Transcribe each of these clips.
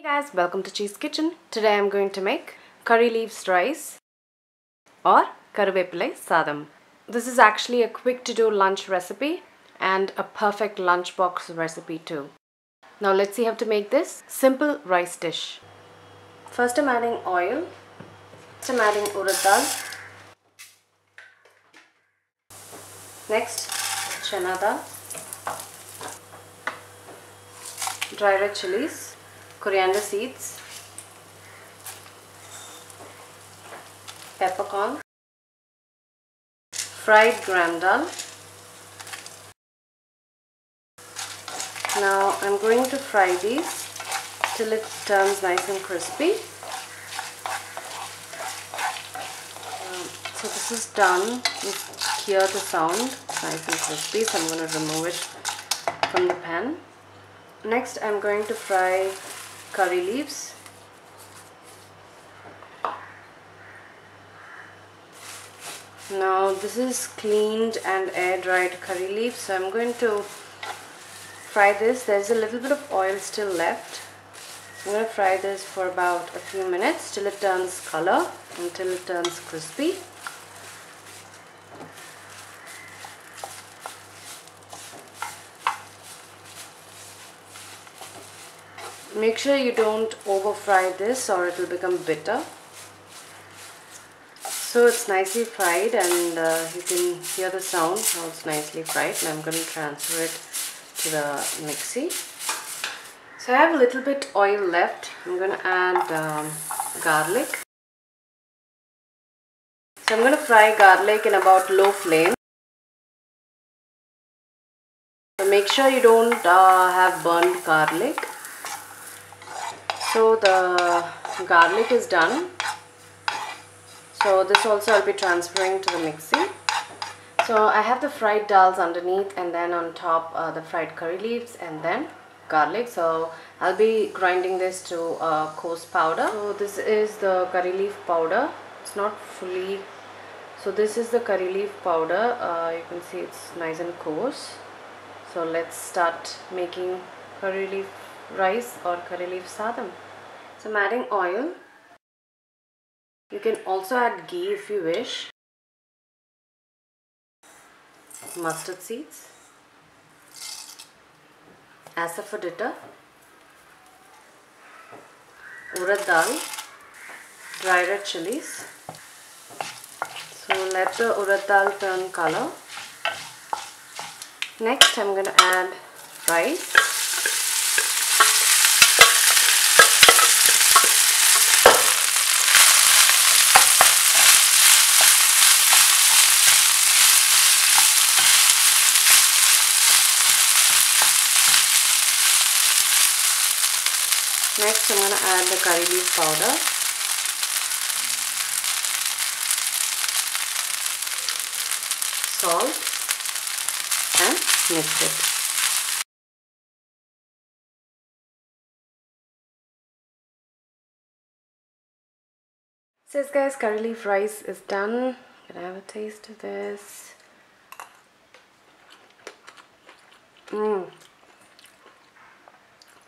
Hey guys, welcome to Cheese Kitchen. Today I'm going to make curry leaves rice or Karuveppilai Sadam. This is actually a quick to do lunch recipe and a perfect lunchbox recipe too. Now let's see how to make this simple rice dish. First I'm adding oil. Next I'm adding urad dal. Next chana dal, dry red chilies, coriander seeds, peppercorn, fried gram dal. Now I'm going to fry these till it turns nice and crispy. So this is done. You hear the sound, nice and crispy. So I'm going to remove it from the pan. Next I'm going to fry curry leaves. Now this is cleaned and air dried curry leaves, so I'm going to fry this. There's a little bit of oil still left. I'm going to fry this for about a few minutes till it turns color, until it turns crispy. Make sure you don't over fry this or it will become bitter. So it's nicely fried and you can hear the sound how it's nicely fried. And I'm going to transfer it to the mixie. So I have a little bit oil left. I'm going to add garlic. So I'm going to fry garlic in about low flame. So make sure you don't have burnt garlic. So the garlic is done. So this also I'll be transferring to the mixie. So I have the fried dals underneath and then on top the fried curry leaves and then garlic. So I'll be grinding this to a coarse powder. So this is the curry leaf powder. It's not fully. So this is the curry leaf powder. You can see it's nice and coarse. So let's start making curry leaf rice or curry leaf sadam. So I'm adding oil. You can also add ghee if you wish. Mustard seeds, asafoetida, urad dal, dry red chilies. So let the urad dal turn color. Next I'm going to add rice. Next I'm going to add the curry leaf powder, salt and mix it. So yes guys, curry leaf rice is done. Can I have a taste of this?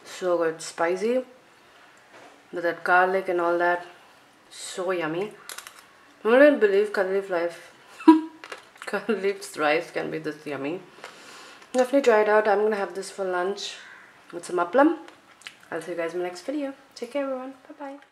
So good, spicy with that garlic and all that, so yummy. I don't believe curry leaf rice can be this yummy. Definitely try it out. I'm gonna have this for lunch with some appalam. I'll see you guys in my next video. Take care everyone. Bye bye.